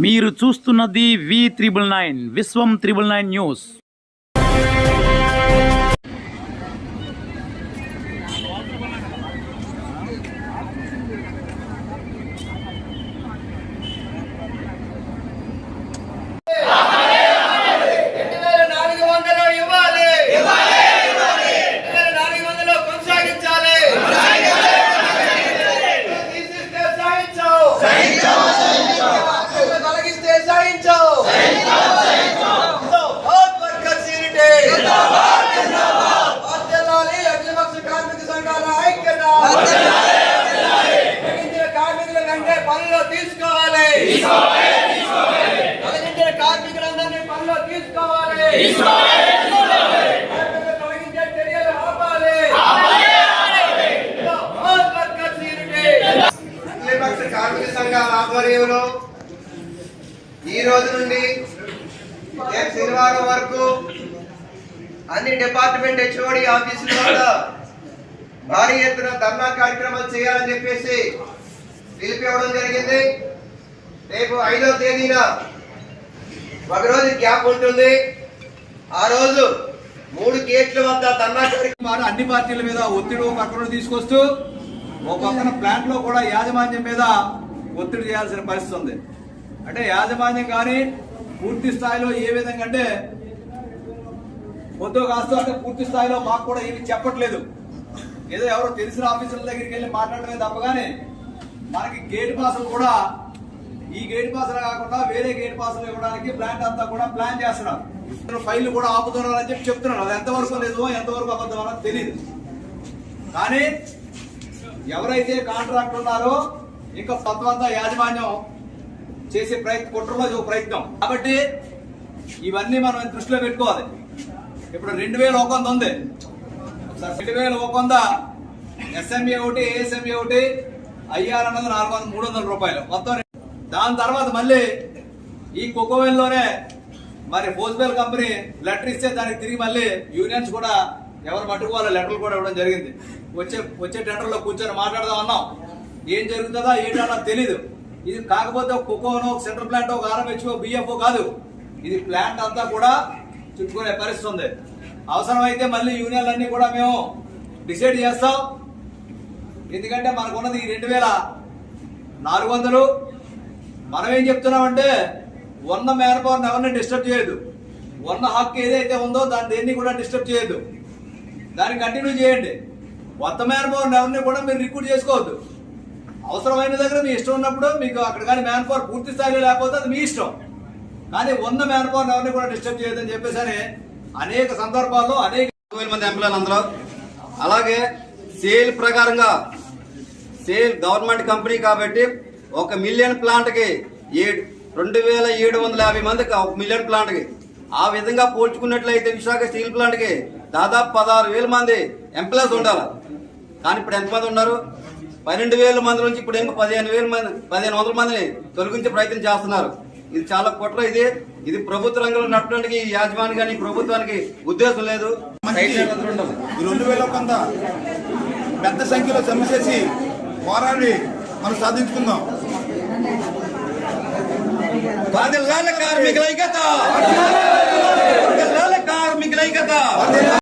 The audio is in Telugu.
మీరు చూస్తున్నది V999 విశ్వం 999 న్యూస్. కార్మిక సంఘాల ఆధ్వర్యంలో ఈ రోజు నుండి శనివారం వరకు అన్ని డిపార్ట్మెంట్ హెచ్ఓడి ఆఫీసుల వద్ద భారీ ఎత్తున ధర్నా కార్యక్రమాలు చేయాలని చెప్పేసి పిలిపివ్వడం జరిగింది. రేపు 5వ తేదీన ఒకరోజు గ్యాప్ ఉంటుంది. ఆ రోజు 3 గేట్ల వద్ద ధర్నా కార్యక్రమాలు అన్ని పార్టీల మీద ఒత్తిడి పక్కన తీసుకొస్తూ ఒక పక్కన ప్లాంట్ లో కూడా యాజమాన్యం మీద ఒత్తిడి చేయాల్సిన పరిస్థితి ఉంది. అంటే యాజమాన్యం కానీ పూర్తి స్థాయిలో ఏ విధంగా అంటే పొద్దు కాస్తూ అంటే పూర్తి స్థాయిలో మాకు కూడా ఏమి చెప్పట్లేదు. ఏదో ఎవరో తెలిసిన ఆఫీసర్ల దగ్గరికి వెళ్ళి మాట్లాడమే తప్పగానే మనకి గేట్ పాసులు కూడా ఈ గేట్ పాసులు కాకుండా వేరే గేట్ పాసులు ఇవ్వడానికి ప్లాంట్ అంతా కూడా ప్లాన్ చేస్తున్నారు. ఫైళ్లు కూడా ఆపుతున్నారు అని చెప్పి చెప్తున్నారు. అది ఎంతవరకు లేదో ఎంతవరకు అబద్ధం అన్నది తెలియదు. కానీ ఎవరైతే కాంట్రాక్ట్ ఉన్నారో ఇంకా తత్వంతా యాజమాన్యం చేసే కుట్రలో ప్రయత్నం. కాబట్టి ఇవన్నీ మనం దృష్టిలో పెట్టుకోవాలి. ఇప్పుడు 2000 ఒకంద ఉంది. 2000 ఒకంద ఎస్ఎంఏ ఒకటి ఏఎస్ఎంఏ ఒకటి ఐఆర్ అన్నది 300 రూపాయలు మొత్తం. దాని తర్వాత మళ్ళీ ఈ కోకోవెల్ లోనే మరి ఫోస్బెల్ కంపెనీ లెటర్ ఇస్తే దానికి తిరిగి మళ్ళీ యూనియన్స్ కూడా ఎవరు పట్టుకోవాలో లెటర్లు కూడా ఇవ్వడం జరిగింది. వచ్చే టెండర్లో కూర్చొని మాట్లాడదాం అన్నాం. ఏం జరుగుతుందా ఏంటన్నా తెలీదు. ఇది కాకపోతే కోకోనో సెంట్రల్ ప్లాంట్ ఒక ఆర్ఎంహెచ్ఓ బిఎఫ్ఓ కాదు, ఇది ప్లాంట్ అంతా కూడా చుట్టుకునే పరిస్థితి ఉంది. అవసరమైతే మళ్ళీ యూనియన్లన్నీ కూడా మేము డిసైడ్ చేస్తాం. ఎందుకంటే మనకున్నది 2400. మనం ఏం చెప్తున్నామంటే ఉన్న మ్యాన్ పవర్ ఎవరిని డిస్టర్బ్ చేయదు. ఉన్న హక్కు ఏదైతే ఉందో దాన్ని దేన్ని కూడా డిస్టర్బ్ చేయొద్దు. దాన్ని కంటిన్యూ చేయండి. కొత్త మ్యాన్ పవర్ ఎవరిని కూడా మీరు రిక్రూట్ చేసుకోవద్దు. అవసరమైన దగ్గర మీ ఇష్టం ఉన్నప్పుడు మీకు అక్కడ కానీ మ్యాన్ పవర్ పూర్తి స్థాయిలో లేకపోతే అది మీ ఇష్టం. కానీ ఉన్న మ్యాన్ పవర్ ఎవరిని కూడా డిస్టర్బ్ చేయొద్దని చెప్పేసి అనేక సందర్భాల్లో 2000 మంది ఎంప్లాయీలు అందులో. అలాగే సేల్ ప్రకారంగా సేల్ గవర్నమెంట్ కంపెనీ కాబట్టి 1 మిలియన్ ప్లాంట్ కి 2750 మందికి 1 మిలియన్ ప్లాంట్ కి. ఆ విధంగా పోల్చుకున్నట్లయితే విశాఖ స్టీల్ ప్లాంట్ కి దాదాపు 16,000 మంది ఎంప్లాయీస్ ఉండాలి. కానీ ఇప్పుడు ఎంతమంది ఉన్నారు? 12,000 మంది నుంచి ఇప్పుడు ఏమో 1500 మందిని తొలగించే ప్రయత్నం చేస్తున్నారు. ఇది చాలా కుట్ర. ఇది ప్రభుత్వ రంగంలో నడపడానికి యాజమాన్యం కానీ ప్రభుత్వానికి ఉద్దేశం లేదు. 2000 కొంత పెద్ద సంఖ్యలో సమ్మె చేసి పోరాడి మనం సాధించుకుందాం. కార్మికుల ఐక్యత.